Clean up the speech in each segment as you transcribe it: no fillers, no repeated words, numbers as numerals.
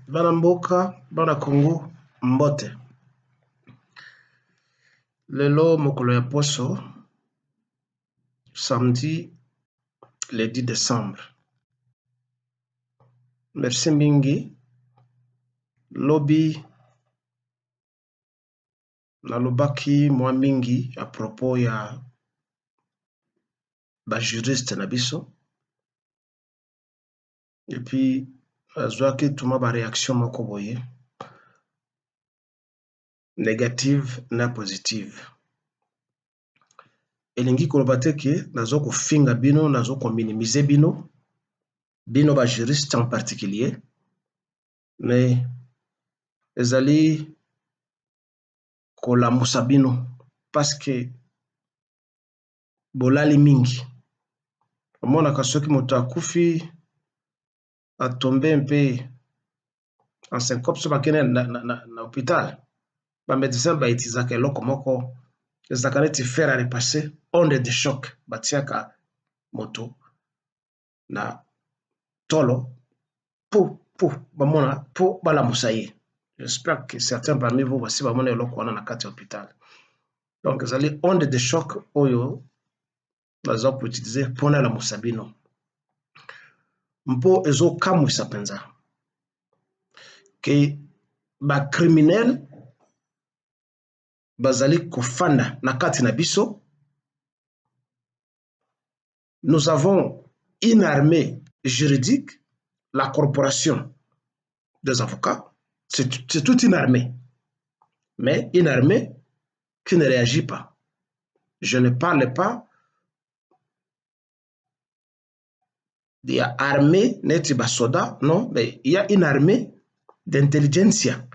Bana mboka, bana Congo, mbote. Lelo mokolo ya poso, samedi le 10 décembre. Merci mingi, lobi nalobaki mwa mingi à propos ya ba juriste na biso. Et puis, azwaki tuma ba réaction moko boye, négative na positive. Elingi koloba te ke nazo kofinga bino, nazo ko minimiser bino ba juriste en particulier, mais ezali kolamusa bino parce que bolali mingi. Omonaka soki moto akufi atombe mpe en syncope so bakene na hôpital, ba médecin baitizaka eloko moko ezalaka neti fer à repasser, onde de choc, batiaka moto na tolo pour bamona po balamusa ye. J'espère que certains parmi vous basi bamona eloko wana na kati ya hôpital. Donc ezali onde de choc oyo baza koutilize mpona elamusa bino mpo ezokamwisa mpenza ke bacriminel bazali kofanda na kati na biso. Nous avons une armée juridique, la corporation des avocats, c'est toute une armée, mais une armée qui ne réagit pas. Je ne parle pas de l'armée neti basoda, non, mais il y a une armée d'intelligentsia.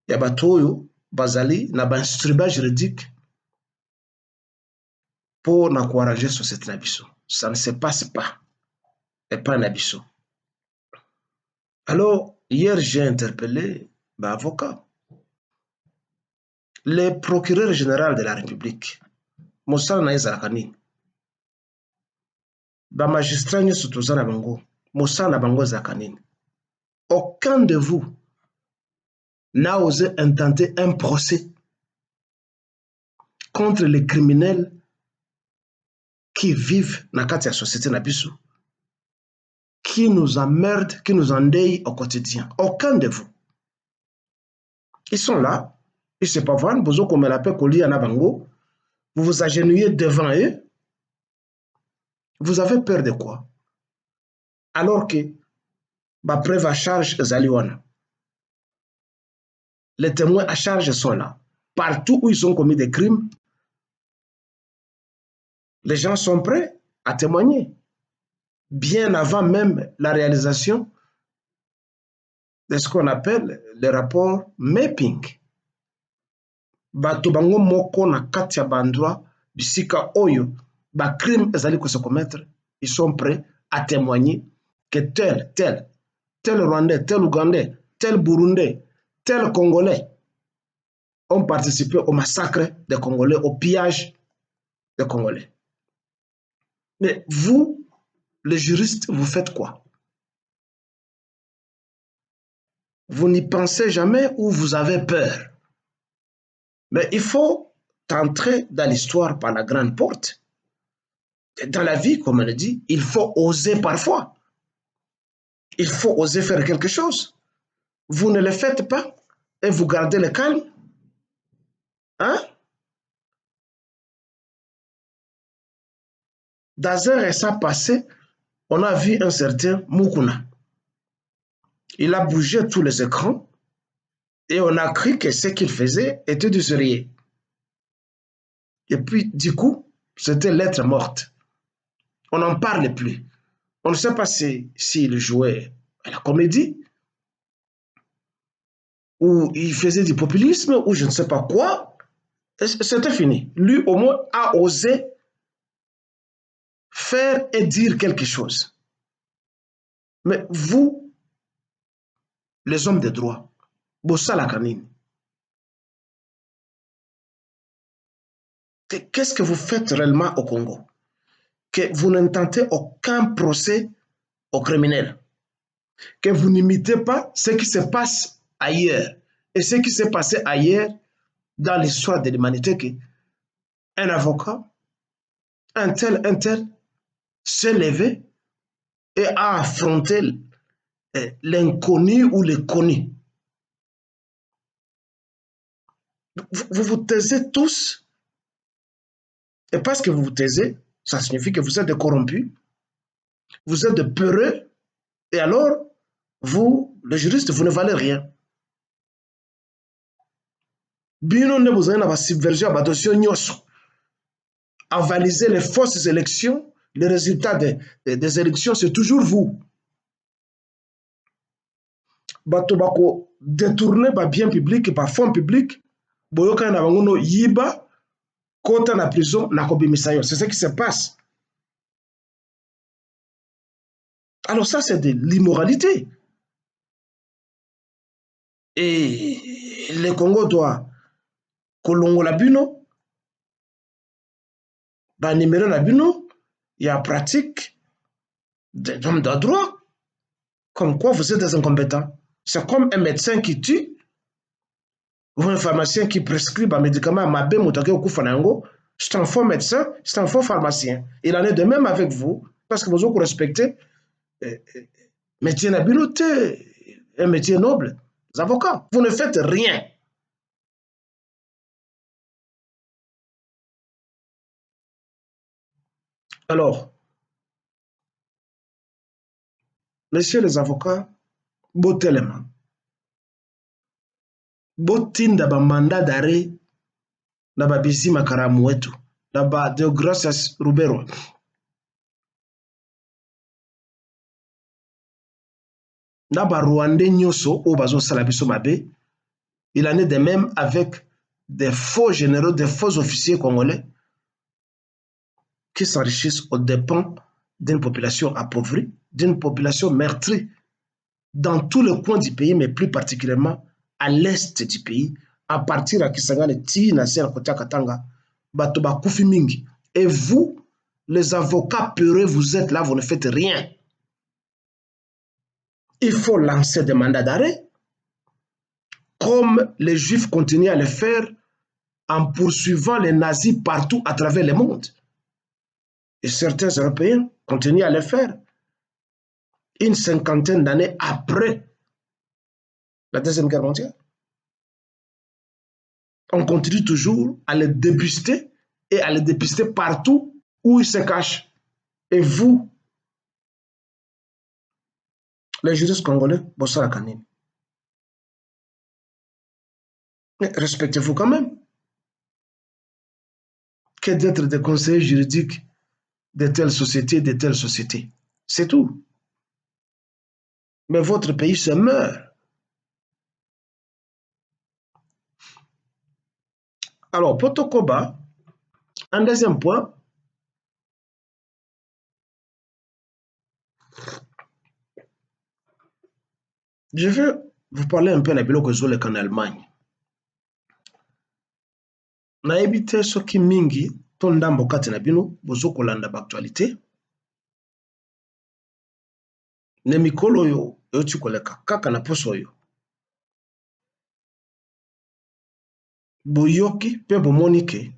Il y a batoyo bazali na ba instrument juridique pour n'encourager société na biso. Ça ne se passe pas. Et pas na biso. Alors, hier, j'ai interpellé l'avocat. Le procureur général de la République, Moussa Naïzarakani, ba magistrat nyonso toza na bango, Moussa na bango Zakani. Aucun de vous n'a osé intenter un procès contre les criminels qui vivent dans la société na biso, qui nous emmerdent, qui nous endeuillent au quotidien. Aucun de vous. Ils sont là, ils se pavanent, vous vous agenouillez devant eux, vous avez peur de quoi? Alors que ma preuve à charge Zaliwana. Les témoins à charge sont là. Partout où ils ont commis des crimes, les gens sont prêts à témoigner. Bien avant même la réalisation de ce qu'on appelle le rapport mapping. Bato bango moko na kati ya bandwa bisika oyo ba crime ezali ko se commettre, ils sont prêts à témoigner que tel Rwandais, tel Ougandais, tel Burundais, tel Congolais ont participé au massacre des Congolais, au pillage des Congolais. Mais vous, les juristes, vous faites quoi? Vous n'y pensez jamais ou vous avez peur? Mais il faut entrer dans l'histoire par la grande porte. Dans la vie, comme on le dit, il faut oser parfois. Il faut oser faire quelque chose. Vous ne le faites pas et vous gardez le calme. Hein? Dans un récent passé, on a vu un certain Mukuna. Il a bougé tous les écrans et on a cru que ce qu'il faisait était du sérieux. Et puis, du coup, c'était lettre morte. On n'en parle plus. On ne sait pas s'il jouait à la comédie, ou il faisait du populisme, ou je ne sais pas quoi. C'était fini. Lui, au moins, a osé faire et dire quelque chose. Mais vous, les hommes de droit, Bossa Kanine, qu'est-ce que vous faites réellement au Congo? Que vous n'intentez aucun procès aux criminels. que vous n'imitez pas ce qui se passe ailleurs. Et ce qui s'est passé ailleurs dans l'histoire de l'humanité, qu'un avocat, un tel, s'est levé et a affronté l'inconnu ou le connu. Vous vous taisez tous, et parce que vous vous taisez, ça signifie que vous êtes des corrompus, vous êtes des peureux, et alors, vous, les juristes, vous ne valez rien. Bino ne vous avez subvergé à dossier nyonso, avaliser les fausses élections, les résultats des élections, c'est toujours vous. Bato bako détourner ba bien public, ba fonds public, boyoka na bangono yiba, kota na prison, na kobimisa yo. C'est ce qui se passe. Alors ça, c'est de l'immoralité. Et le Congo doit kolongola bino, ba numéro na bino, il y a pratique d'homme de droit. Comme quoi vous êtes des incompétents. C'est comme un médecin qui tue, ou un pharmacien qui prescrit un médicament à Mabé Moutake ou Koufanango. C'est un faux médecin, c'est un faux pharmacien. Il en est de même avec vous, parce que vous respectez métier d'habileté, un métier noble, les avocats. Vous ne faites rien. Alors, messieurs les avocats, botelema, botinda ba mandat d'arrêt na ba bisi makaramu wetu, na ba Deogracias Rubero. Na ba Rwandais nyoso o bazo sala biso mabe, il en est de même avec des faux généraux, des faux officiers congolais qui s'enrichissent aux dépens d'une population appauvrie, d'une population meurtrie dans tous les coins du pays, mais plus particulièrement à l'est du pays, à partir de Kisangani, Tina, Kota Katanga, Batoba Koufi Mingi. Et vous, les avocats peureux, vous êtes là, vous ne faites rien. Il faut lancer des mandats d'arrêt, comme les Juifs continuent à le faire en poursuivant les nazis partout à travers le monde. Et certains Européens continuent à le faire une cinquantaine d'années après la Deuxième Guerre mondiale. On continue toujours à les dépister et à les dépister partout où ils se cachent. Et vous, les juristes congolais, Bossara Kanine, respectez-vous quand même. Que d'être des conseillers juridiques de telle société, de telle société. C'est tout. Mais votre pays se meurt. Alors, pour Tokoba, un deuxième point, je vais vous parler un peu de biloko ezoleka en Allemagne. Nayebi te soki mingi to ndambo kati na bino bozokolanda baaktualité. Ne mikolo oyo euti koleka kaka na poso oyo. Boyoki mpe bomoni ke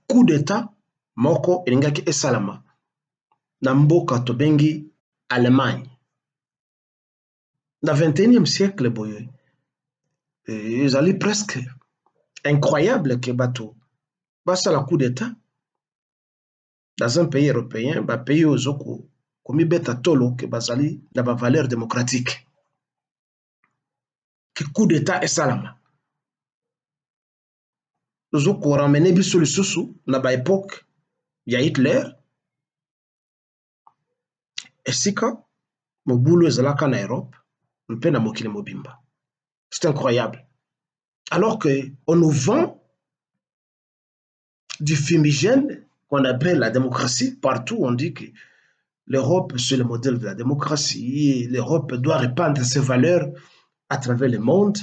coup d'état moko elingaki esalama na mboka tobengi Allemagne. Na 21e siècle boye ezali presque incroyable que bato basala coup d'état dans un pays européen, ba pays ozoko komibeta tolo ke bazali na ba valeur démocratique. Que coup d'état esalama. Ozoko ramener biso lisusu na ba époque ya Hitler. Esika mobulu ezalaka na Europe mpe na mokili mobimba. C'est incroyable. Alors qu'on nous vend du fumigène qu'on appelle la démocratie. Partout, on dit que l'Europe, c'est le modèle de la démocratie. L'Europe doit répandre ses valeurs à travers le monde.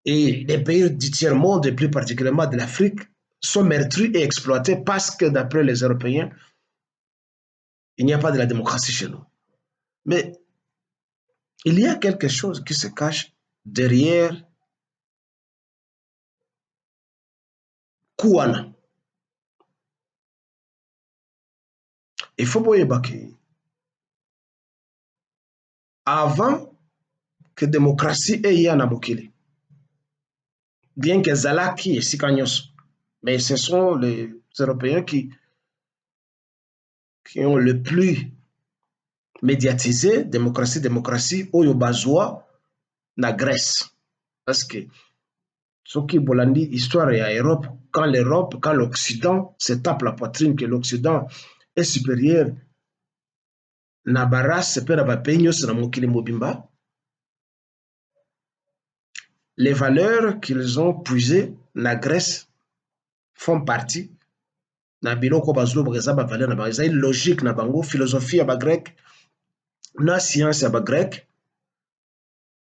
Et les pays du tiers-monde, et plus particulièrement de l'Afrique, sont meurtris et exploités parce que, d'après les Européens, il n'y a pas de la démocratie chez nous. Mais il y a quelque chose qui se cache derrière Kouana. Il faut pas évacuer. Avant que la démocratie ait en Amokili, bien que Zalaki et Sikanyos, mais ce sont les Européens qui ont le plus médiatisé démocratie, Oyo Bazoua, na Grèce. Parce que ce qui Bolandi, histoire et Europe, quand l'Occident se tape la poitrine, que l'Occident est supérieur, na baras pe na bapeyi nyonso na mokili mobimba, les valeurs qu'ils ont puisées na Grèce font partie na biloko bazoloba eza ba valeur na bango, eza logique na bango, philosophie ya ba grec na science ya ba grec.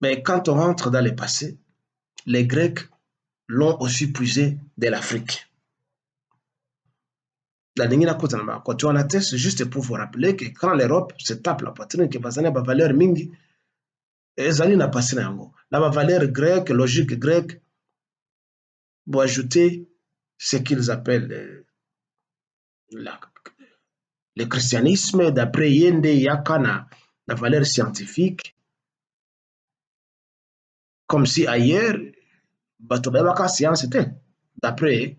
Mais quand on rentre dans le passé, les Grecs l'ont aussi puisé de l'Afrique. La ligne quand tu en attestes, juste pour vous rappeler que quand l'Europe se tape la poitrine, que bazana ba valeur mingi, ezali na passé na yango. La valeur grecque, logique grecque, pour ajouter ce qu'ils appellent le christianisme, d'après Yende Yakana, la valeur scientifique, comme si ailleurs, Batobebaka science était, d'après.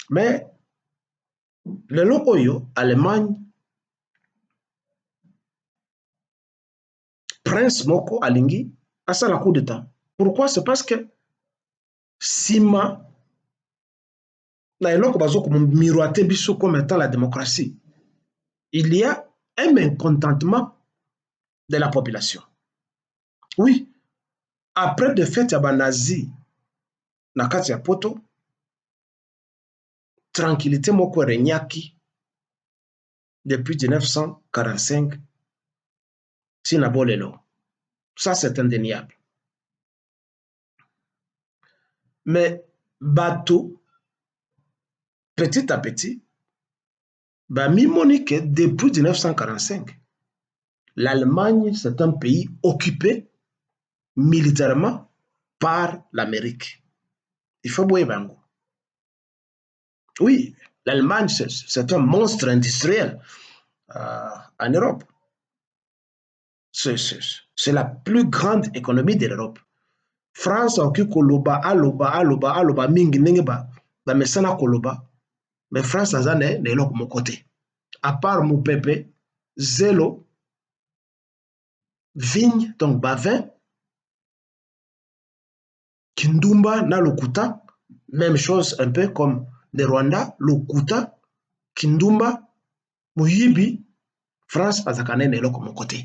Mais le Lokoyo, Allemagne, Prince Moko Alingi, a ça la coup d'État. Pourquoi? C'est parce que Sima, na eloko bazo miroiter biso comme étant la démocratie, il y a un mécontentement de la population. Oui, après de fait, il y a nazi na kati ya poto, tranquillité moko renyaki depuis 1945 tina bolelo. Ça, c'est indéniable. Mais bateau, petit à petit, mimoni que depuis 1945, l'Allemagne, c'est un pays occupé militairement par l'Amérique. Il faut boire bango. Oui, l'Allemagne, c'est un monstre industriel en Europe. C'est la plus grande économie de l'Europe. France oki koloba aloba mingi ndenge ba mesana koloba, mais France aza na eloko moko te, à part mopepe zelo vigne, donc bavin, kindumba na lokuta, même chose un peu comme le Rwanda, lokuta, kindumba, moyibi. France azaka na eloko moko te,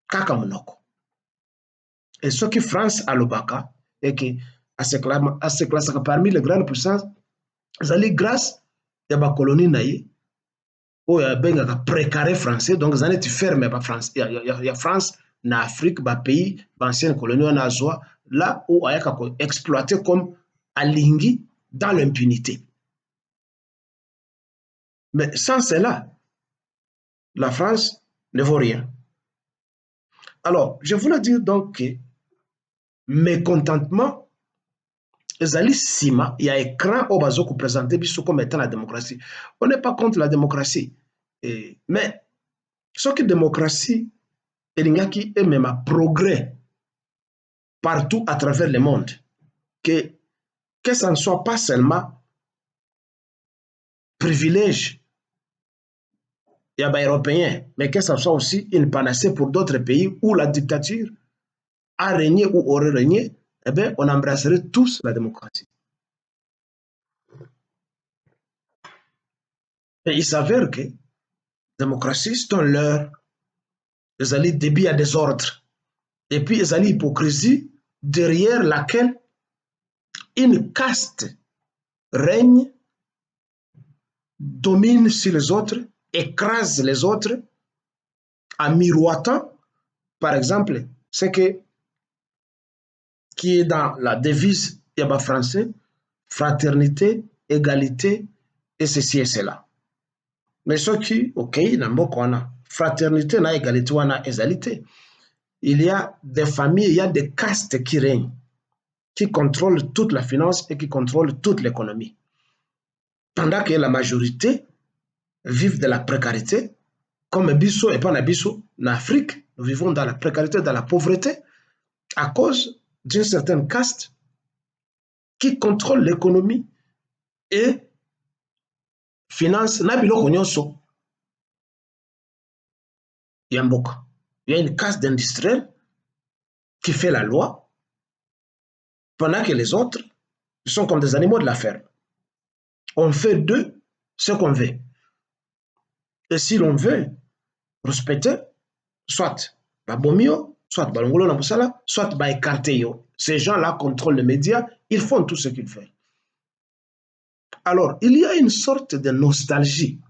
kaka monoko. Et ce que France alobaka et que à se classer parmi les grandes puissances, zali grâce ya ba colonie na ye o ya benga précaré français, donc zane tu ferme ba France ya France na Afrique ba pays ba ancienne colonie wana azwa là où ayaka ko exploiter comme alingi dans l'impunité. Mais sans cela, la France ne vaut rien. Alors, je voulais dire donc que mécontentement ezali sima il y a écran au bazo présenter biso comme étant la démocratie. On n'est pas contre la démocratie. Mais ce que la démocratie elingaki est même un progrès partout à travers le monde. Que ça ne soit pas seulement privilège il y a des Européens, mais que ça soit aussi une panacée pour d'autres pays où la dictature a régné ou aurait régné, eh bien, on embrasserait tous la démocratie. Et il s'avère que la démocratie, c'est un leurre. Ils allaient débit à des ordres. Et puis, ils allaient hypocrisie derrière laquelle une caste règne, domine sur les autres, écrase les autres, en miroitant, par exemple, ce qui est dans la devise yaba français, fraternité, égalité, et ceci et cela. Mais ce qui, ok, na mboko wana, fraternité na égalité wana égalité. Il y a des familles, il y a des castes qui règnent, qui contrôlent toute la finance et qui contrôlent toute l'économie. Pendant que la majorité vivent de la précarité, comme Bisso et pas Bisso, en Afrique, nous vivons dans la précarité, dans la pauvreté, à cause d'une certaine caste qui contrôle l'économie et finance. Il y a une caste d'industriels qui fait la loi, pendant que les autres sont comme des animaux de la ferme. On fait d'eux ce qu'on veut. Et si l'on veut respecter, soit Babomio, soit Balongolo Nambusala, soit Baekarteyo. Ces gens-là contrôlent les médias, ils font tout ce qu'ils font. Alors, il y a une sorte de nostalgie.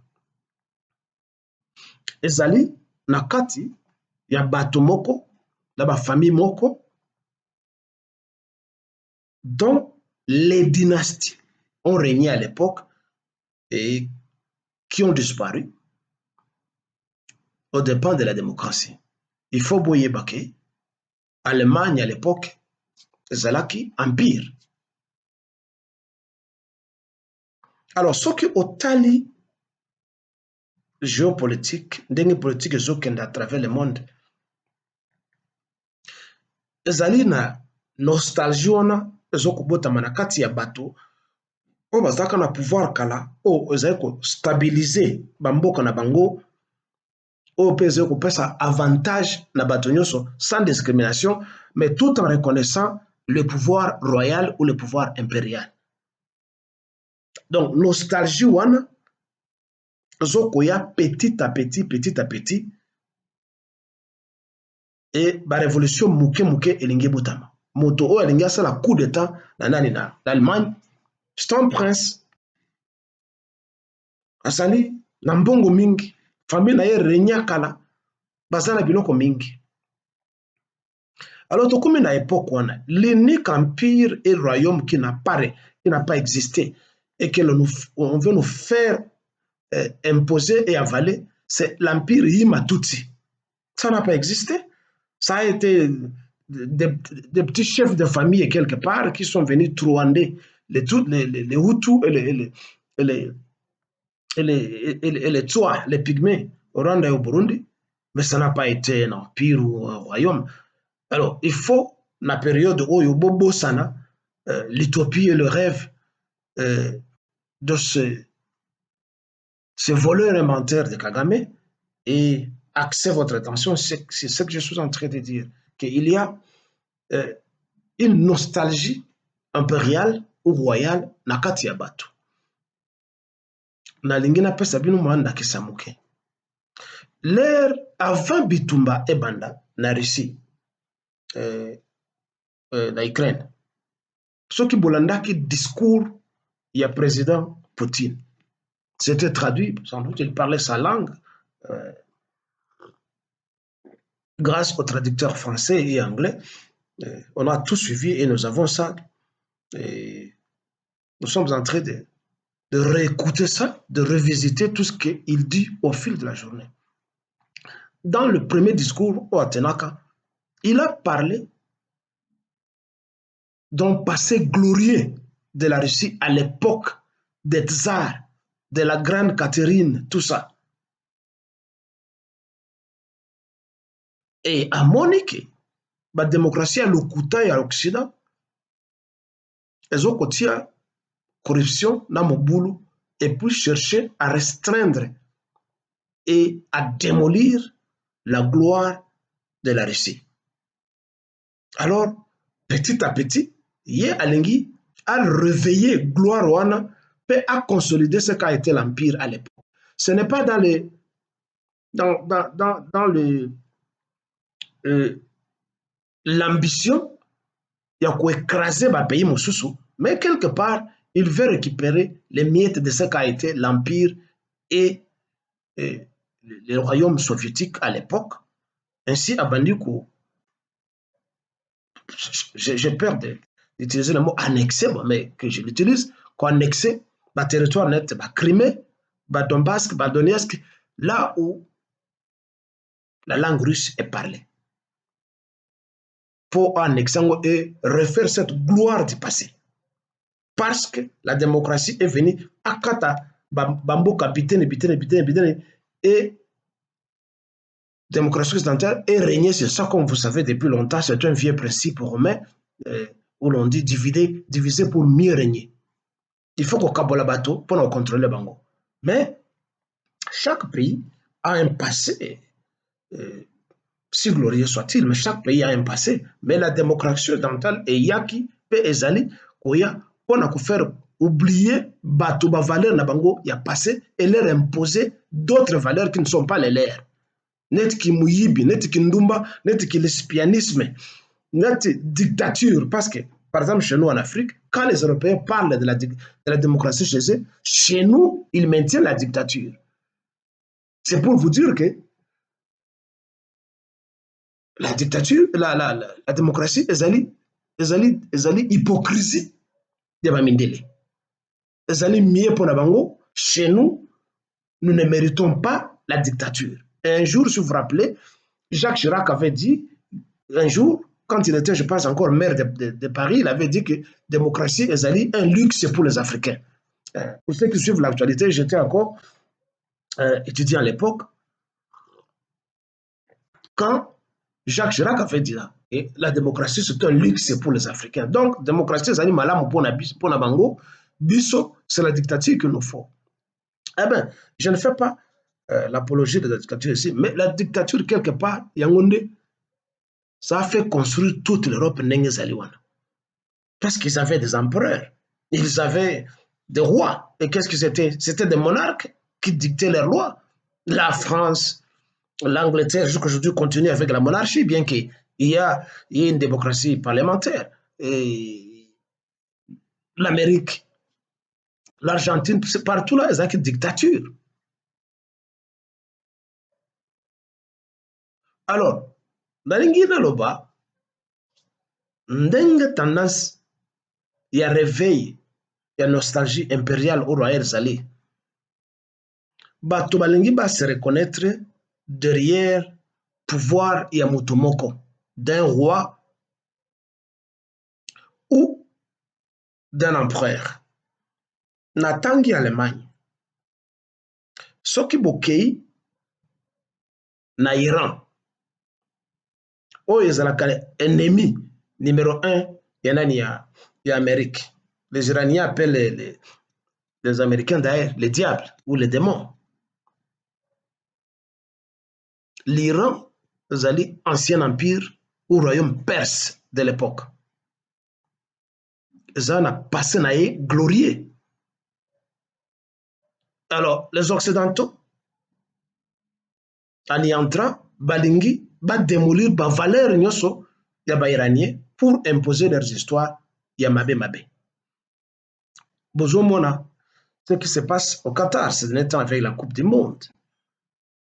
Ezali, Nakati, il y a Bato Moko, la famille Moko, dont les dynasties ont régné à l'époque et qui ont disparu au dépens de la démocratie. Il faut Boye Baké, Allemagne à l'époque, Zalaki, Empire. Alors, ce qui au tali géopolitique, des politiques à travers le monde, ezali na nostalgie wana ezokubotama na kati ya bato oyo bazalaka na pouvoir kala oyo ezali kostabilize bamboka na bango oyo mpe ezali kopesa avantage na bato nyonso sans discrimination, mais tout en reconnaissant le pouvoir royal ou le pouvoir impérial. Donc nostalgie wana ezokoya petit à petit et la révolution muke elingi botama. Moto oyo alingi asala coup d'état na nani na l'Allemagne, c'est un prince asali na mbongo mingi, famille na ye renya kala bazala biloko mingi. Alors tokomi na époque wana, l'unique empire et royaume qui n'a pas existé et que on veut nous faire imposer et avaler, c'est l'empire Yima Tutsi. Ça n'a pas existé. Ça a été des petits chefs de famille quelque part qui sont venus trouander les Hutus et les Tsoa, les Pygmées au Rwanda et au Burundi, mais ça n'a pas été un empire ou un royaume. Alors, il faut, la période où il y a Bobo Sana, l'utopie et le rêve de ce voleur inventaire de Kagame, et axez votre attention, c'est ce que je suis en train de dire, qu'il y a une nostalgie impériale ou royale na kati ya bato. Na lingi na pesa bino mwanda kisamuke. L'ère avant Bitumba et Banda na Russie, na Ukraine, ce qui bolandaki discours, il y a président Poutine. C'était traduit, sans doute, il parlait sa langue grâce aux traducteurs français et anglais. On a tout suivi et nous avons ça. Et nous sommes en train de réécouter ça, de revisiter tout ce qu'il dit au fil de la journée. Dans le premier discours au Atenaka, il a parlé d'un passé glorieux de la Russie à l'époque des tsars, de la grande Catherine, tout ça. Et à Monique, la démocratie à l'Okuta et à l'Occident, elles ont côté corruption dans mon boulot et puis chercher à restreindre et à démolir la gloire de la Russie. Alors, petit à petit, Ye Alengi a réveillé gloire wana et a consolidé ce qu'a été l'empire à l'époque. Ce n'est pas dans l'ambition il y a écraser le pays Moussousou, mais quelque part, il veut récupérer les miettes de ce qu'a été l'empire et le royaume soviétique à l'époque. Ainsi, à Bandikou, j'ai peur d'utiliser le mot annexé, mais que je l'utilise, qu'annexer le territoire net, Crimée, Donbass, Donetsk, là où la langue russe est parlée. Pour annexer et refaire cette gloire du passé. Parce que la démocratie est venue à Kata, Bambo capitaine, et démocratie occidentale est régnée sur ça, comme vous savez depuis longtemps, c'est un vieux principe romain où l'on dit diviser pour mieux régner. Il faut qu'on cabote le bateau pour nous contrôler le bango. Mais chaque pays a un passé, si glorieux soit-il, mais chaque pays a un passé. Mais la démocratie occidentale est yaki, pe ezali, koya, pour nous faire oublier bateau, ba valeur na bango, y a passé, et leur imposer d'autres valeurs qui ne sont pas les leurs. Net ki mouyibi, net ki ndumba, net ki l'espianisme, net dictature, parce que, par exemple, chez nous en Afrique, quand les Européens parlent de la démocratie chez eux, chez nous, ils maintiennent la dictature. C'est pour vous dire que la dictature, la démocratie, ezali hypocrisie de Bamindele. Ezali mieux pour la bango, chez nous, nous ne méritons pas la dictature. Et un jour, si vous vous rappelez, Jacques Chirac avait dit, un jour, quand il était, je pense, encore maire de Paris, il avait dit que démocratie est un luxe pour les Africains. Pour ceux qui suivent l'actualité, j'étais encore étudiant à l'époque, quand Jacques Chirac avait dit là, et la démocratie c'est un luxe pour les Africains. Donc, démocratie, c'est malamu pour la bango, biso, c'est la dictature qu'il nous faut. Eh bien, je ne fais pas l'apologie de la dictature ici, mais la dictature, quelque part, Yangonde, ça a fait construire toute l'Europe parce qu'ils avaient des empereurs, ils avaient des rois. Et qu'est-ce que c'était? C'était des monarques qui dictaient leurs lois. La France, l'Angleterre, jusqu'aujourd'hui, continue avec la monarchie, bien qu'il y a une démocratie parlementaire. Et l'Amérique, l'Argentine, partout là, ils ont une dictature. Alors, dans l'Ingina Loba, ndenge tendance, il y a réveil, il y a nostalgie impériale au royaume Zali. Bato balingi ba se reconnaître derrière pouvoir ya mutumoko d'un roi ou d'un empereur. Natangi Allemagne. Soki bokei na Iran. Oyo ezalaka ennemi numéro 1 ya nani ya Amérique. Les Iraniens appellent les Américains d'ailleurs les diables ou les démons. L'Iran, ezali ancien empire ou royaume perse de l'époque. Ça a passé naïe glorieux. Alors, les Occidentaux, en y entrant, balingi, va démolir la valeur nyoso ya ba iranien pour imposer leurs histoires ya mabe mabe. Bozomona, ce qui se passe au Qatar ces derniers temps avec la Coupe du Monde.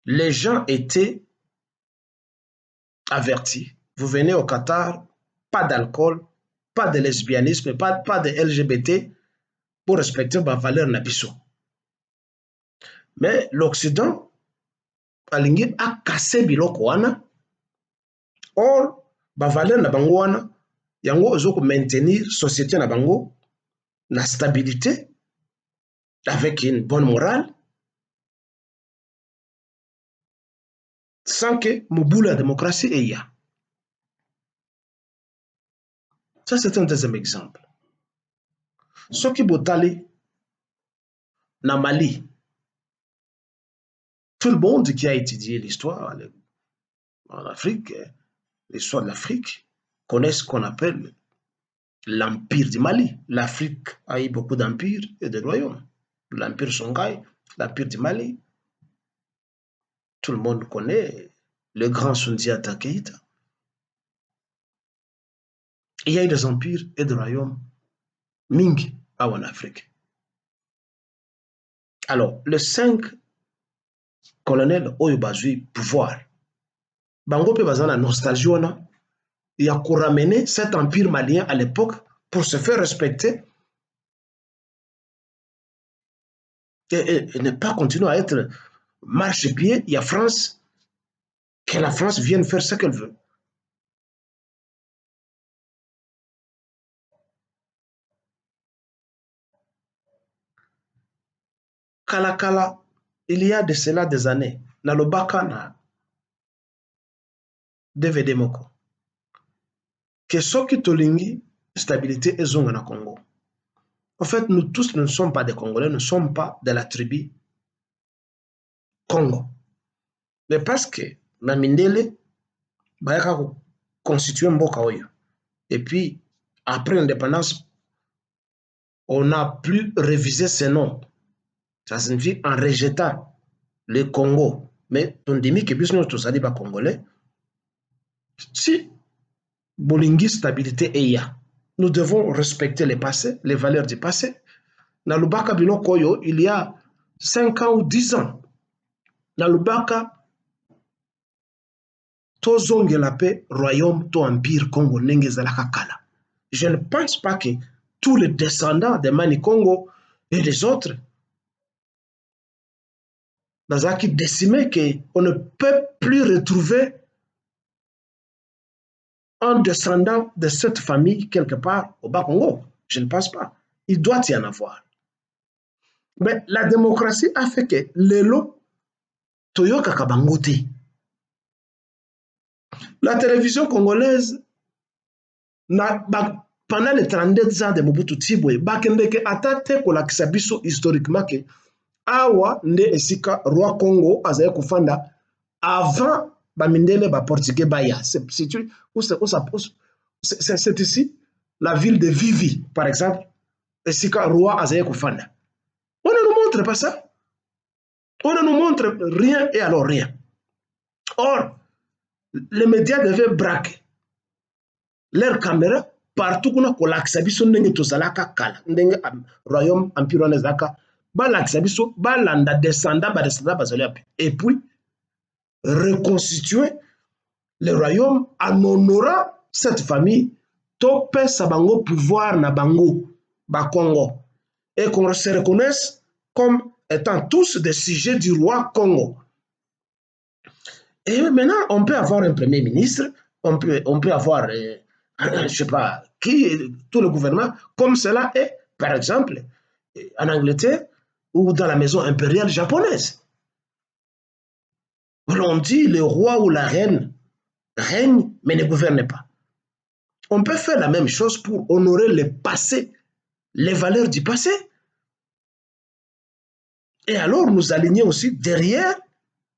Les gens étaient avertis. Vous venez au Qatar, pas d'alcool, pas de lesbianisme, pas de LGBT pour respecter ma valeur nabiso. Mais l'Occident alingi a cassé biloko wana. Or, ba valeur na bango wana, yango ozoko maintenir société na bango na stabilité avec une bonne morale sans que moboula la démocratie ait ya. Ça, c'est un deuxième exemple. Ce qui botali na Mali, tout le monde qui a étudié l'histoire en Afrique, l'histoire de l'Afrique, connaît ce qu'on appelle l'empire du Mali. L'Afrique a eu beaucoup d'empires et de royaumes. L'empire Songhai, l'empire du Mali. Tout le monde connaît le grand Sundiata Keïta. Il y a eu des empires et des royaumes Ming en Afrique. Alors, les 5 colonels oyo bazui pouvoir, bango pe bazana nostalgie wana, il y a ramener cet empire malien à l'époque pour se faire respecter et ne pas continuer à être marche-pied. Il y a France que la France vienne faire ce qu'elle veut. Kala, il y a de cela des années, na lobaka na DVD moko, que soki tolingi stabilité ezonga na Congo. En fait, nous tous ne sommes pas des Congolais, nous ne sommes pas de la tribu Congo. Mais parce que na mindele bayaka constituer mboka oyo. Et puis après l'indépendance, on n'a plus révisé ces noms. Ça signifie en rejetant le Congo. Mais on dit que bis nous tous pas congolais. Si bolingi stabilité eya, nous devons respecter le passé, les valeurs du passé. Dans le Baka Koyo, il y a 5 ans ou 10 ans, dans le Baka, tozonge la paix, royaume, to empire Congo, nengezalaka kala. Je ne pense pas que tous les descendants de Mani Congo et les autres, dans un qui décimé qu'on ne peut plus retrouver un descendant de cette famille quelque part au Bas-Congo. Je ne pense pas. Il doit y en avoir. Mais la démocratie a fait que lelo toyoka kabangote. La télévision congolaise, pendant les 32 ans de Mobutu Tibwe, bakendeke atate kolakisa biso historiquement que awa nde esika roi Congo azaye kufanda avant bamindele ba portugais baya. C'est ici la ville de Vivi, par exemple, esika roi azaye kufanda. On ne nous montre pas ça. On ne nous montre rien et alors rien. Or, les médias devaient braquer leurs caméras partout kuna kolakisa biso ndenge tozalaka kala ndenge royaume empire wana ezalaka balakisa biso balanda descendant bazali api et puis reconstituer le royaume en honorant cette famille topesa bango pouvoir na bango Congo et qu'on se reconnaisse comme étant tous des sujets du roi Congo. Et maintenant, on peut avoir un premier ministre, on peut avoir, je ne sais pas qui, tout le gouvernement, comme cela est, par exemple, en Angleterre ou dans la maison impériale japonaise. On dit le roi ou la reine règne, mais ne gouverne pas. On peut faire la même chose pour honorer le passé, les valeurs du passé. Et alors, nous aligner aussi derrière,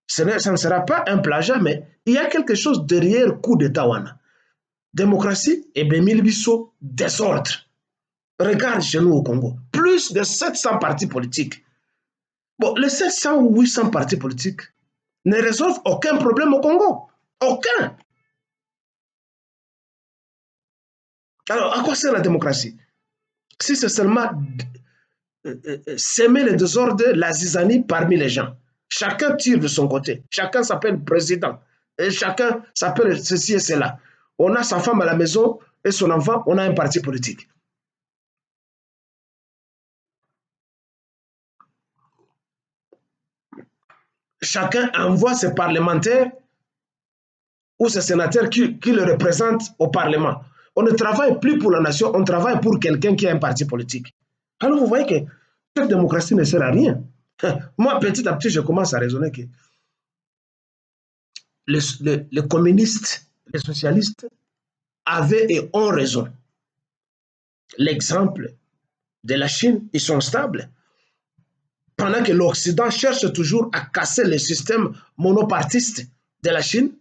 ça ne sera pas un plagiat, mais il y a quelque chose derrière coup d'État wana. Démocratie et Bemilbiso désordre. Regarde chez nous au Congo, plus de 700 partis politiques. Bon, les 700 ou 800 partis politiques ne résolvent aucun problème au Congo. Aucun. Alors, à quoi sert la démocratie? Si c'est seulement s'aimer le désordre, la zizanie parmi les gens. Chacun tire de son côté. Chacun s'appelle président. Et chacun s'appelle ceci et cela. On a sa femme à la maison et son enfant, on a un parti politique. Chacun envoie ses parlementaires ou ses sénateurs qui le représentent au Parlement. On ne travaille plus pour la nation, on travaille pour quelqu'un qui a un parti politique. Alors vous voyez que cette démocratie ne sert à rien. Moi, petit à petit, je commence à raisonner que les communistes, les socialistes avaient et ont raison. L'exemple de la Chine, ils sont stables. Pendant que l'Occident cherche toujours à casser le système monopartiste de la Chine,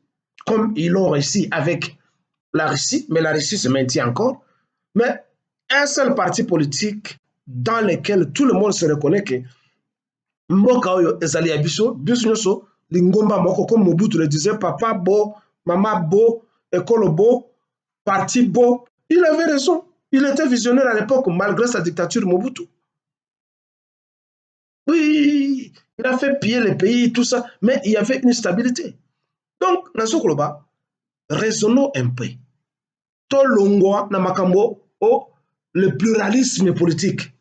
comme ils l'ont réussi avec la Russie, mais la Russie se maintient encore. Mais un seul parti politique dans lequel tout le monde se reconnaît que mboka oyo ezali ya biso nyonso lingomba moko, comme Mobutu le disait, papa bo, maman bo, école bo, parti bo. Il avait raison. Il était visionnaire à l'époque, malgré sa dictature Mobutu. Oui, il a fait piller les pays, tout ça, mais il y avait une stabilité. Donc, dans ce global, raisonnons un peu. Tolongwa na makambo o le pluralisme politique.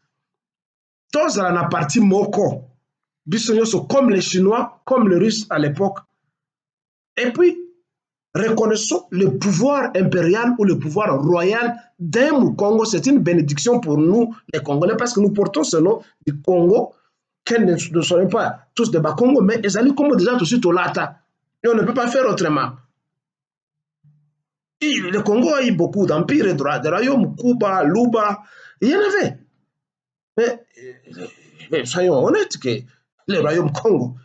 Tous à la partie moko, comme les Chinois, comme les Russes à l'époque, Et puis, reconnaissons le pouvoir impérial ou le pouvoir royal d'un Congo. C'est une bénédiction pour nous, les Congolais, parce que nous portons ce nom du Congo, qu'elles ne sont pas tous des Bakongo, mais ils allaient comme déjà tout de suite au Lata. Et on ne peut pas faire autrement. Et le Congo a eu beaucoup d'empires et de royaumes, Kuba, Luba, il y en avait. Mais soyons honnêtes que les royaumes Congo,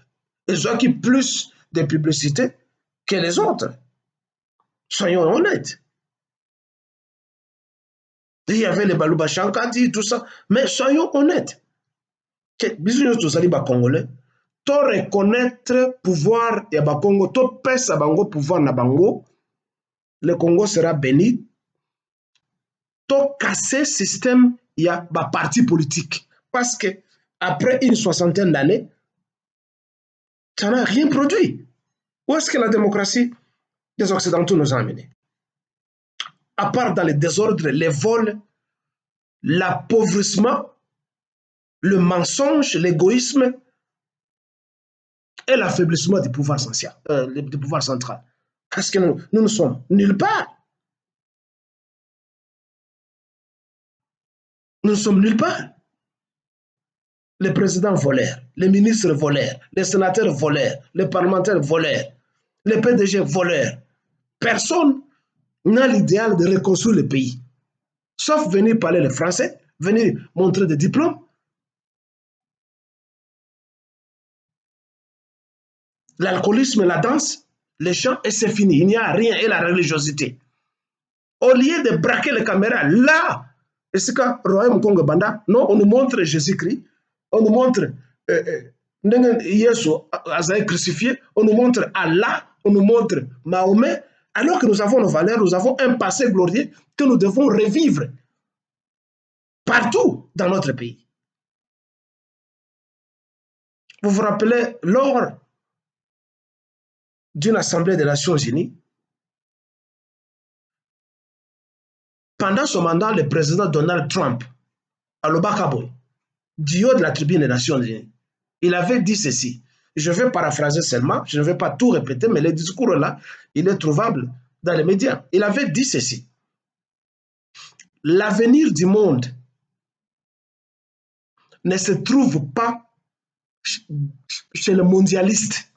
ils ont acquis plus de publicité que les autres. Soyons honnêtes. Il y avait les Baluba Shankati, tout ça. Mais soyons honnêtes. Bisous tous les Congolais. To reconnaître pouvoir et Congo, to pèse bango pouvoir na bango, le Congo sera béni. To casser système, il y a ba parti politique. Parce que après une soixantaine d'années, ça n'a rien produit. Où est-ce que la démocratie des Occidentaux nous a amenés? À part dans les désordres, les vols, l'appauvrissement, le mensonge, l'égoïsme et l'affaiblissement du pouvoir central. Parce que nous ne sommes nulle part. Nous ne sommes nulle part. Les présidents voleurs, les ministres voleurs, les sénateurs voleurs, les parlementaires voleurs, les PDG voleurs. Personne n'a l'idéal de reconstruire le pays. Sauf venir parler le français, venir montrer des diplômes. L'alcoolisme, la danse, les chants, et c'est fini. Il n'y a rien, et la religiosité. Au lieu de braquer les caméras, là, et c'est quand Royaume Congo Banda, non, on nous montre Jésus-Christ, on nous montre Yesu Azaï crucifié, on nous montre Allah, on nous montre Mahomet, alors que nous avons nos valeurs, nous avons un passé glorieux que nous devons revivre partout dans notre pays. Vous vous rappelez, lors d'une assemblée des Nations Unies, pendant son mandat, le président Donald Trump, à l'Obakaboy, du haut de la tribune des Nations Unies, il avait dit ceci. Je vais paraphraser seulement, je ne vais pas tout répéter, mais le discours là, il est trouvable dans les médias. Il avait dit ceci. L'avenir du monde ne se trouve pas chez les mondialistes,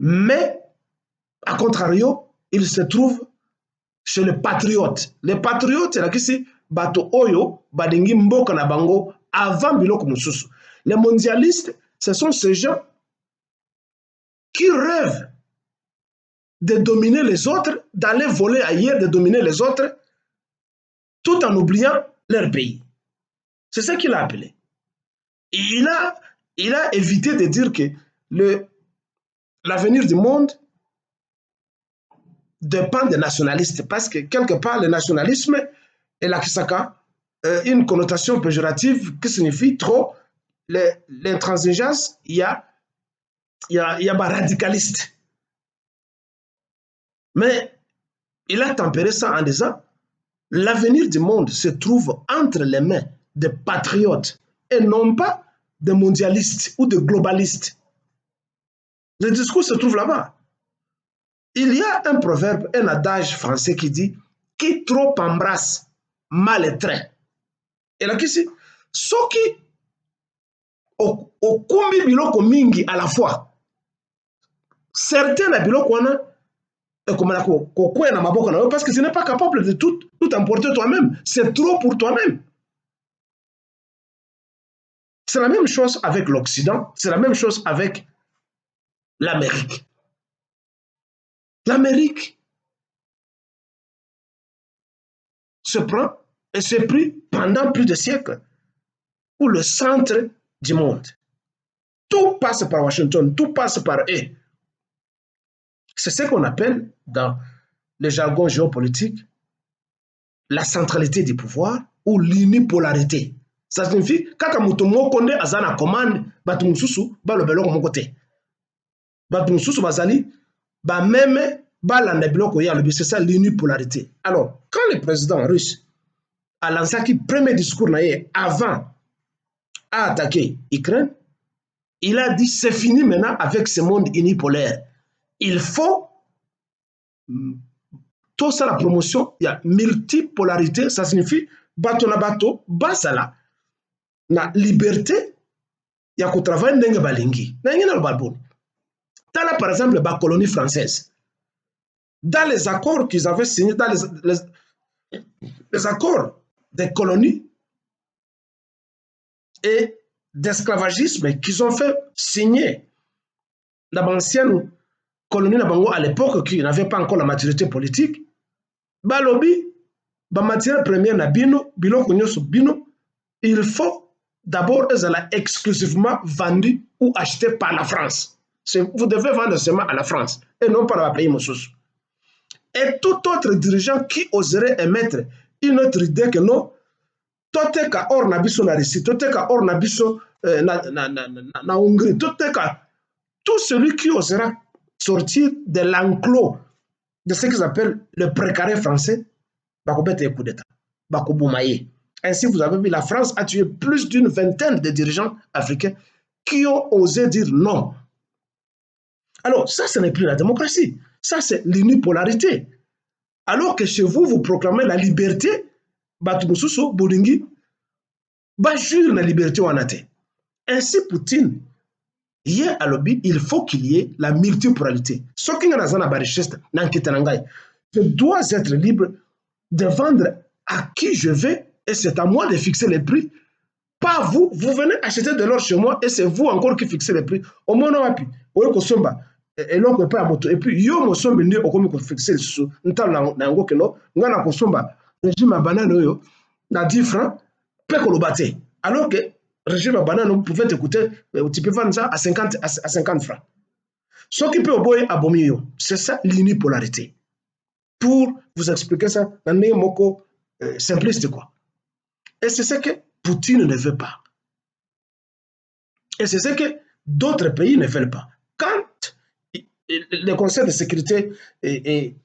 mais, à contrario, il se trouve chez les patriotes. Les patriotes, c'est là qui bato oyo, badingi mboka na bango, avant biloko mususu. Les mondialistes, ce sont ces gens qui rêvent de dominer les autres, d'aller voler ailleurs, de dominer les autres, tout en oubliant leur pays. C'est ce qu'il a appelé. Il a évité de dire que l'avenir du monde dépend des nationalistes, parce que quelque part, le nationalisme est la kisaka, une connotation péjorative qui signifie trop l'intransigeance, il y a radicaliste. Mais il a tempéré ça en disant l'avenir du monde se trouve entre les mains des patriotes et non pas des mondialistes ou des globalistes. Le discours se trouve là-bas. Il y a un proverbe, un adage français qui dit qui trop embrasse mal est trait. Et là, qui c'est ceux qui okumbi biloko mingi à la fois. Certains na biloko wana parce que tu n'es pas capable de tout emporter toi-même. C'est trop pour toi-même. C'est la même chose avec l'Occident, c'est la même chose avec l'Amérique. L'Amérique se prend et s'est pris pendant plus de siècles pour le centre du monde. Tout passe par Washington, tout passe par eux. C'est ce qu'on appelle dans le jargon géopolitique la centralité du pouvoir ou l'unipolarité. Ça signifie kaka mutu moko nde aza na commande batu mususu balobeloko moko te. Batu mususu bazali ba meme balanda biloko ya lobi, c'est ça l'unipolarité. Alors, quand le président russe a lancé le premier discours avant à attaquer l'Ukraine, il a dit c'est fini maintenant avec ce monde unipolaire. Il faut tout ça la promotion, il y a multipolarité, ça signifie bateau na bateau, basala na liberté, il y a qu'au travail n'engue balingi, n'engue na le balbon. Dans là, par exemple, la colonie française, dans les accords qu'ils avaient signés, dans les accords des colonies et d'esclavagisme qu'ils ont fait signer dans l'ancienne colonie à l'époque qui n'avait pas encore la maturité politique, balobi, ba matière première na bino, biloko nyoso bino, il faut d'abord être exclusivement vendu ou acheté par la France. Vous devez vendre seulement à la France et non par le pays Moussous. Et tout autre dirigeant qui oserait émettre une autre idée que non, tout est qu'à or nabiso na Russie, tout est qu'à or nabiso na Hongrie, tout est qu'à tout celui qui osera sortir de l'enclos de ce qu'ils appellent le précaré français, va commettre un coup d'État, va boumailler. Ainsi, vous avez vu, la France a tué plus d'une vingtaine de dirigeants africains qui ont osé dire non. Alors, ça, ce n'est plus la démocratie. Ça, c'est l'unipolarité. Alors que chez vous, vous proclamez la liberté, Batumususo, Bolingi, jure la liberté en athée. Ainsi, Poutine, hier à lobby, il faut qu'il y ait la multipolarité. Ce qui est dans la richesse, je dois être libre de vendre à qui je veux et c'est à moi de fixer les prix. Pas vous, vous venez acheter de l'or chez moi et c'est vous encore qui fixez les prix. Au moins, on a pu. Et l'on pas à moto. Et puis, yo, mo sombe ni au comme fixer le sous. N'tal na ngo que non. Ngana ko somba. Régime à banane yo. Na 10 francs. Pe ko lo bate. Alors que régime à banane vous pouvez t'écouter. Tu peux vendre ça à 50 francs. Ce qui peut au boy abomi yo. C'est ça l'unipolarité. Pour vous expliquer ça, dans un mot simpliste quoi. Et c'est ce que Poutine ne veut pas. Et c'est ce que d'autres pays ne veulent pas. Quand le Conseil de sécurité et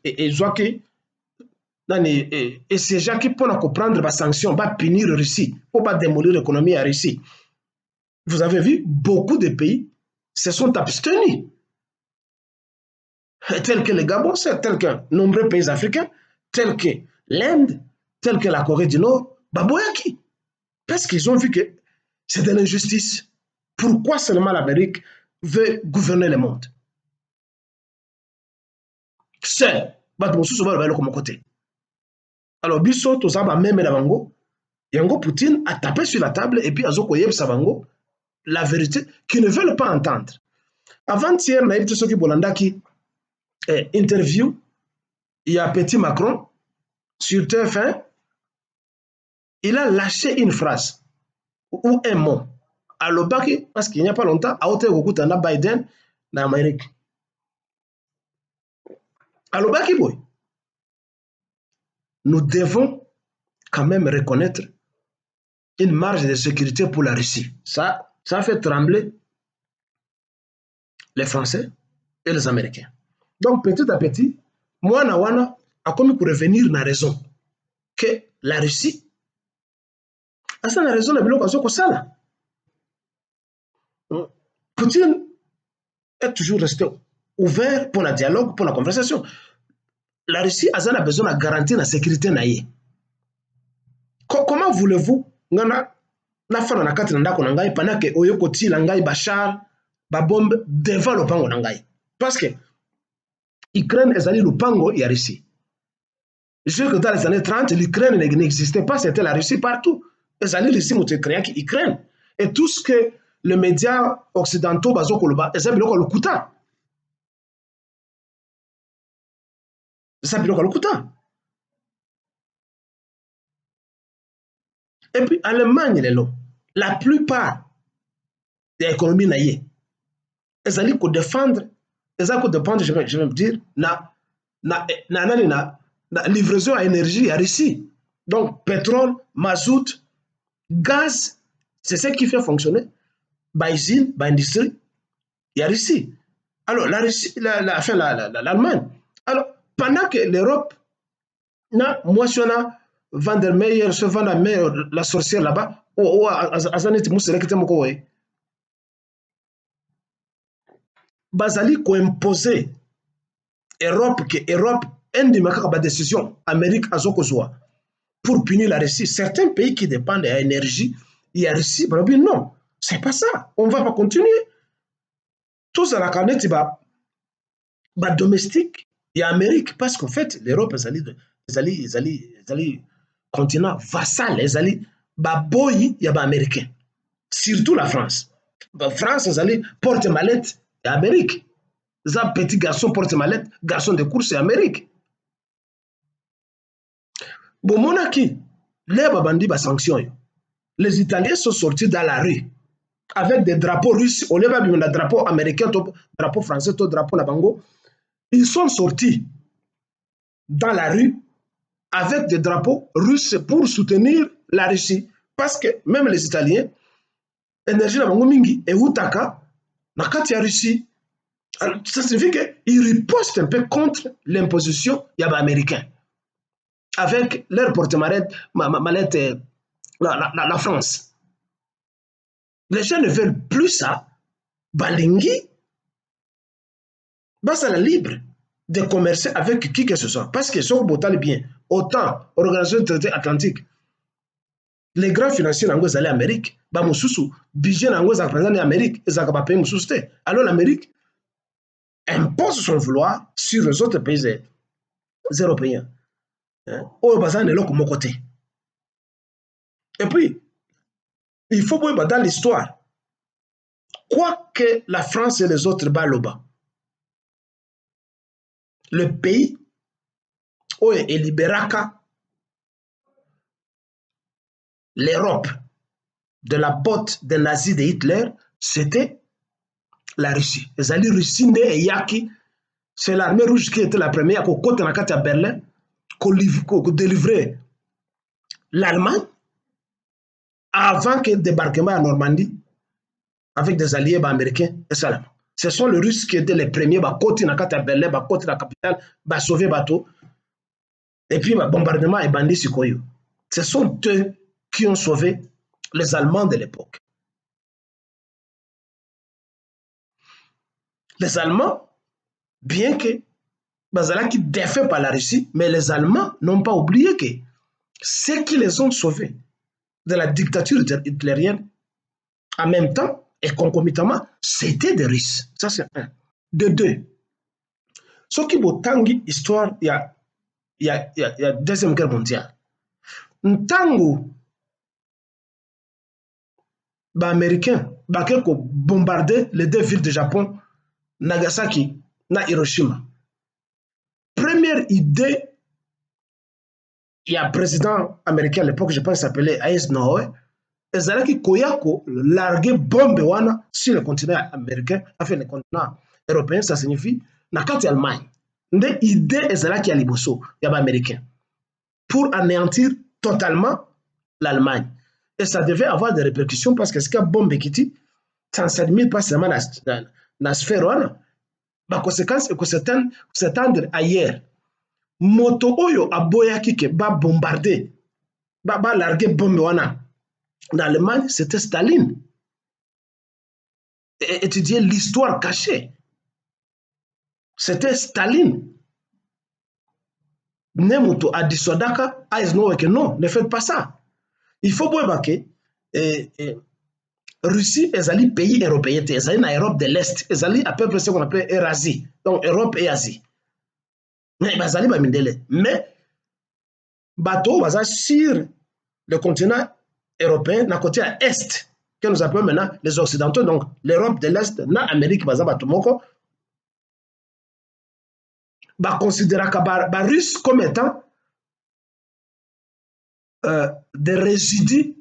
c'est Jacques pour prendre des sanctions, pour punir la Russie, pour pas démolir l'économie à Russie. Vous avez vu, beaucoup de pays se sont abstenus. Tels que le Gabon, tels que nombreux pays africains, tels que l'Inde, tels que la Corée du Nord, Baboyaki. Parce qu'ils ont vu que c'est de l'injustice. Pourquoi seulement l'Amérique veut gouverner le monde? Seul, comme côté. Alors, Bisso, tout ça, même la Bango, Yango Poutine a tapé sur la table et puis Azoko Yeb Sabango, la vérité, qu'ils ne veulent pas entendre. Avant-hier, on a eu Soki Bolandaki interview, il y a Petit Macron sur TF1, il a lâché une phrase ou un mot. À l'Obaki, parce qu'il n'y a pas longtemps, à Ote Gokutana Biden, en Amérique. À l'Obaki, boy. Nous devons quand même reconnaître une marge de sécurité pour la Russie. Ça fait trembler les Français et les Américains. Donc, petit à petit, moi, Nawana a commis pour revenir dans la raison que la Russie a ça la raison de l'occasion que ça là. Poutine est toujours resté ouvert pour le dialogue, pour la conversation. La Russie a besoin de garantir la sécurité naïe. Comment voulez-vous na fana na kati na ndako na ngai pendant que oyoko ti la ngai bachar ba bombe devant le pango na ngai parce que Ukraine ezali le pango ya Russie. Je que dans les années 30 l'Ukraine n'existait pas, c'était la Russie partout. Ezali Russie moto créé qui Ukraine et tout ce que les médias occidentaux bazo koloba ezali biloko lokuta. Ça biloko lokuta. Et puis, Allemagne, la plupart des économies naïe, elles allaient défendre, elles allaient dépendre, je vais me dire, la livraison à énergie à Russie. Donc, pétrole, mazout, gaz, c'est ce qui fait fonctionner. Usine, industrie, il y a Russie. Alors, la Russie, l'Allemagne. Alors, pendant que l'Europe, moi, je suis Van der Meyer, ce Van der Meyer, la sorcière là-bas, Azaneti Mousselek Temokowe. bazali ko imposer Europe que Europe indimaka ba décision Amérique azokozwa pour punir la Russie. Certains pays qui dépendent de l'énergie, il y a Russie, non, c'est pas ça. On va pas continuer. Tout ça la canette ba domestique, il y a Amérique parce qu'en fait l'Europe est continent vassal, est ba boy ya ba américain. Surtout la France. La France est porte mallette et Amérique. Les petits garçons porte mallette, garçons de course et Amérique. Bon, monarchie, les babandi ba sanction. Les Italiens sont sortis dans la rue avec des drapeaux russes, au lieu de drapeau américain, drapeau français, drapeau nabango. Ils sont sortis dans la rue avec des drapeaux russes pour soutenir la Russie. Parce que même les Italiens, énergie nabango mingi et utaka nakati ya Russie. Alors, ça signifie qu'ils ripostent un peu contre l'imposition yaba américain avec leur porte-mallette, la France. Les gens ne veulent plus ça. Balingi, c'est la libre de commercer avec qui que ce soit. Parce que sont botal bien. Autant, Organisation du traité atlantique, les grands financiers n'ont allé en Amérique, budget n'ont pas en Amérique, ils n'ont pas payé Moussouste. Alors l'Amérique impose son vouloir sur les autres pays européens. Au bazar de l'autre côté. Et puis, il faut voir dans l'histoire, quoi que la France et les autres baloba, le pays où est libéraka l'Europe de la botte des nazis de Hitler, c'était la Russie. Les alliés Russie et Yaki, c'est l'armée rouge qui était la première à côté à Berlin, qui délivrait l'Allemagne avant que le débarquement à Normandie avec des alliés américains et ça. Ce sont les Russes qui étaient les premiers à côté à Berlin, à côté de la capitale, à sauver bateau. Et puis, bombardement et bandits Sikoyo. Ce sont eux qui ont sauvé les Allemands de l'époque. Les Allemands, bien que Bazala qui défait par la Russie, mais les Allemands n'ont pas oublié que ceux qui les ont sauvés de la dictature hitlérienne, en même temps et concomitamment, c'était des Russes. Ça, c'est un. De deux, ce qui est tangi histoire, il y a Deuxième Guerre mondiale. Tango, les Américains, ils ont bombardé les deux villes de Japon, Nagasaki et Hiroshima. Première idée, il y a un président américain à l'époque, je pense, s'appelait Eisenhower, ezalaki koyako larguer bombe wana sur le continent américain, enfin le continent européen, ça signifie na kati Allemagne. Nde idée ezalaki ya liboso ya ba américain pour anéantir totalement l'Allemagne. Et ça devait avoir des répercussions parce que ce que bombe kiti, ça s'admire pas seulement na sphère wana, ba conséquences et que s'étendre ailleurs. Moto oyo aboyaki ke ba bombarder, ba larguer bombe wana en Allemagne, c'était Staline. Et étudier l'histoire cachée. C'était Staline. Nemoto a dit Sodaka, Eisenhower que non, ne faites pas ça. Il faut voir que Russie est un pays européen, est une Europe de l'Est, est à peu près ce qu'on appelle Eurasie, donc Europe et Asie. Mais bazali ba mindele. Mais bateau baza sur le continent européen, na côté à est, que nous appelons maintenant les Occidentaux, donc l'Europe de l'Est, na Amérique baza batumoko, ba considéra ba Russes comme étant des résidus,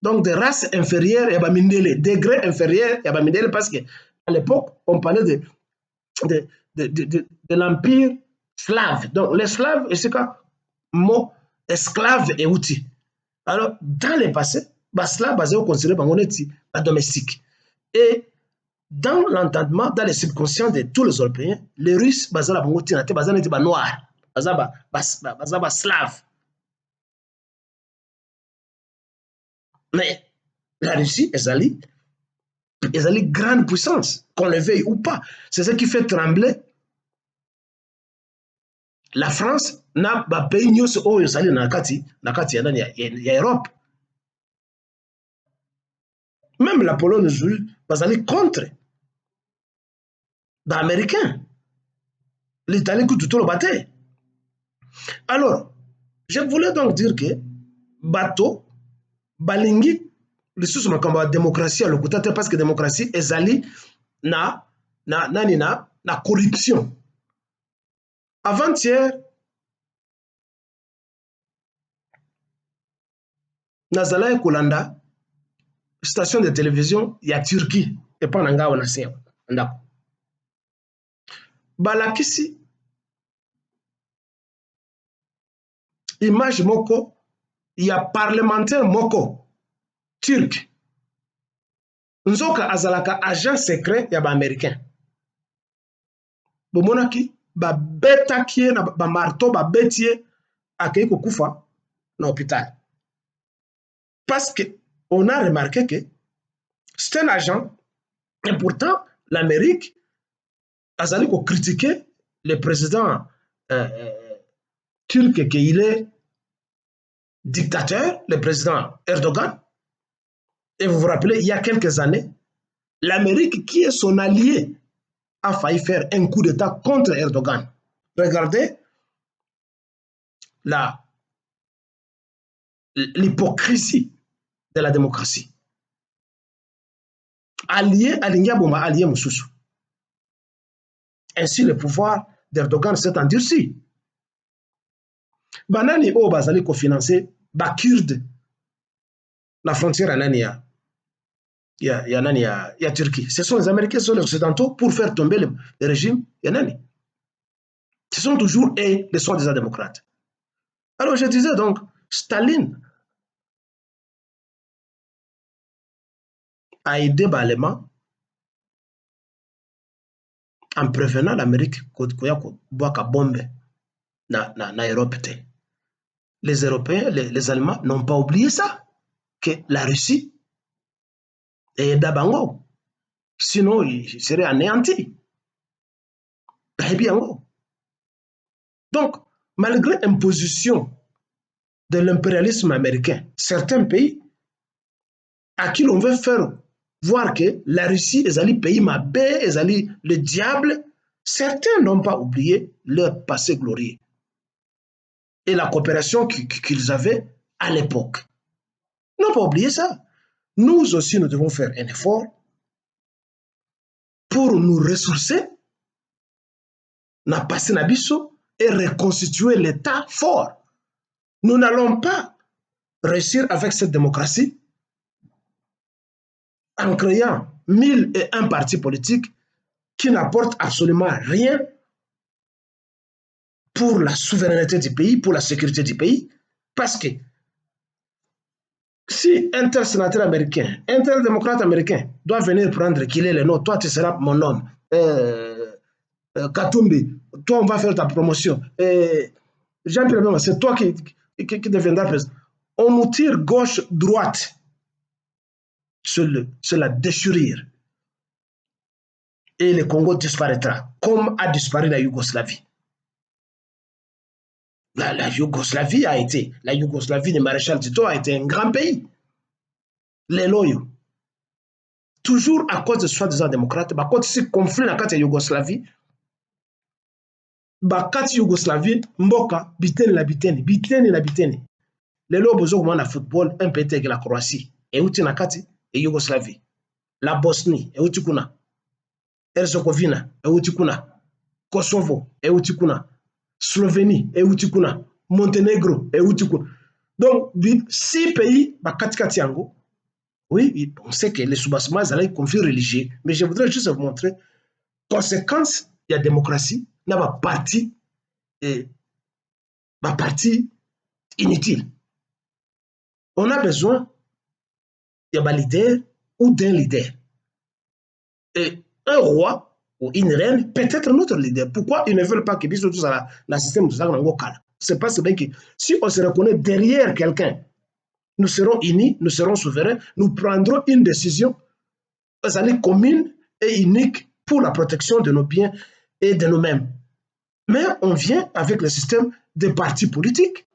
donc des races inférieures et ba mindele, degrés inférieurs et ba mindele, parce que à l'époque on parlait de l'empire slave. Donc les Slaves, et c'est quoi mot esclave et outil. Alors dans le passé, Slave basé au considéré comme domestique. Et dans l'entendement, dans les subconscients de tous les Européens, les Russes basé la bango tinate basé neti ba noir, basé ba slave. Mais la Russie est allée Ils ont une grande puissance, qu'on le veuille ou pas. C'est ce qui fait trembler la France na ba pays nyonso oyo ezali na kati ya Europe. Même la Pologne aujourd'hui bazali contre d'Américains. L'Italie coûte tout le bâté. Alors, je voulais donc dire que bateau balingi lisusu makambo ya démocratie à lokuta te parce que démocratie ezali na corruption. Avant-hier, nazalaki kolanda station de télévision ya Turquie et pas nanga wana se ndako. Balakisi image moko ya parlementaire moko turc. Nzoka azalaka agent secret ya ba américain. Bomonaki ba betaki na ba marteau ba betie akei kokufa na hôpital. Parce que on a remarqué que c'est un agent et pourtant l'Amérique azali ko critiquer le président turc qu'il est dictateur, le président Erdogan. Et vous vous rappelez, il y a quelques années, l'Amérique, qui est son allié, a failli faire un coup d'État contre Erdogan. Regardez l'hypocrisie de la démocratie. Allié Moussoussou. Ainsi, le pouvoir d'Erdogan s'est endurci. Banani o bazali ko financer ba Kurde la frontière anania. Il y a Turquie. Ce sont les Américains, ce sont les Occidentaux pour faire tomber le régime Yanani. Ce sont toujours les soi-disant démocrates. Alors je disais donc, Staline a aidé Balema en prévenant l'Amérique qu'il y a une bombe dans l'Europe. Les Européens, les Allemands n'ont pas oublié ça, que la Russie est d'Abango. Sinon, il serait anéanti. Donc, malgré l'imposition de l'impérialisme américain, certains pays à qui l'on veut faire voir que la Russie est un pays mabé, est le diable, certains n'ont pas oublié leur passé glorieux et la coopération qu'ils avaient à l'époque. Ils n'ont pas oublié ça. Nous aussi, nous devons faire un effort pour nous ressourcer, passer Nabiso et reconstituer l'État fort. Nous n'allons pas réussir avec cette démocratie en créant 1001 partis politiques qui n'apportent absolument rien pour la souveraineté du pays, pour la sécurité du pays, parce que si un tel sénateur américain, un tel démocrate américain doit venir prendre qu'il est le nom, toi tu seras mon homme, Katumbi, toi on va faire ta promotion, Jean-Pierre, c'est toi qui deviendra président. On nous tire gauche-droite sur la déchirure. Et le Congo disparaîtra, comme a disparu la Yougoslavie. La Yougoslavie de Maréchal Tito a été un grand pays. Les loyaux. Toujours à cause de soi-disant démocrates, quand il conflit dans la Yougoslavie, bakati Yougoslavie, mboka, biteni la biteni. Les loyaux besoin de football, un pays avec la Croatie, et uti nakati, et Yougoslavie. La Bosnie, et uti kuna. Herzégovina, et uti kuna. Kosovo, et uti kuna. Slovénie, et Utikuna, Monténégro, et Utikuna. Donc, 6 pays, Katiango, oui, on sait que les sous-bassements, ils ont un conflit religieux, mais je voudrais juste vous montrer, conséquence, il y a démocratie, il y a parti inutile. On a besoin, il y a un leader ou d'un leader. Et un roi, ou une reine, peut-être notre leader. Pourquoi ils ne veulent pas que tout ça, le système de ça, c'est parce que si on se reconnaît derrière quelqu'un, nous serons unis, nous serons souverains, nous prendrons une décision est commune et unique pour la protection de nos biens et de nous-mêmes. Mais on vient avec le système des partis politiques.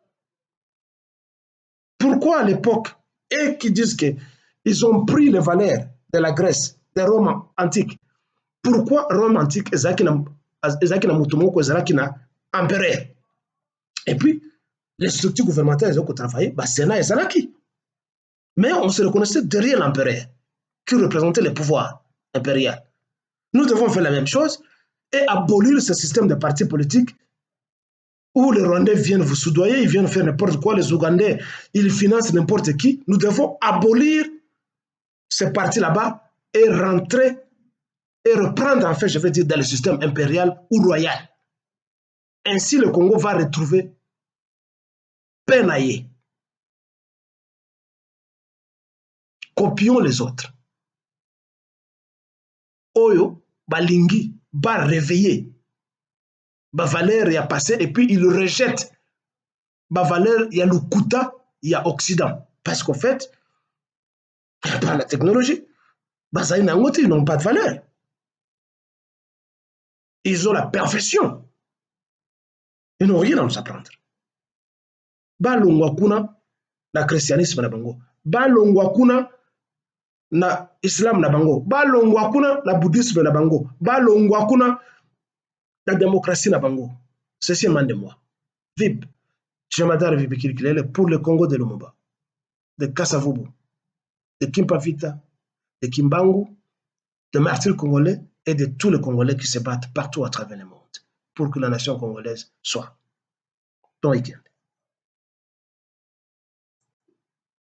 Pourquoi à l'époque, et qui disent qu'ils ont pris les valeurs de la Grèce, des Romains antiques, pourquoi Rome antique ezalaki na moto moko ezalaki na empereur? Et puis, les structures gouvernementales ont travaillé, Sénat ezalaki. Mais on se reconnaissait derrière l'empereur, qui représentait le pouvoir impérial. Nous devons faire la même chose et abolir ce système de partis politiques où les Rwandais viennent vous soudoyer, ils viennent faire n'importe quoi, les Ougandais, ils financent n'importe qui. Nous devons abolir ces partis là-bas et rentrer et reprendre, en fait, je veux dire, dans le système impérial ou royal. Ainsi, le Congo va retrouver Penaye. Copions les autres. Oyo, Balingi, va réveiller. Ba valeur y a passé et puis il rejette. Ba valeur, il y a le Kuta, il y a Occident. Parce qu'en fait, par la technologie, ils n'ont pas de valeur. Ils ont la perfection. Ils n'ont rien à nous apprendre. Balongwa kuna na christianisme na bango. Balongwa kuna na islam na bango. Balongwa kuna na bouddhisme na bango. Balongwa kuna na démocratie na bango. Ceci est de moi. Vib. Jemadar Vibikir Kilele pour le Congo de Lumumba, de Kassavubu, de Kimpavita, de Kimbangu, de martyrs congolais et de tous les Congolais qui se battent partout à travers le monde pour que la nation congolaise soit. Ton week-end.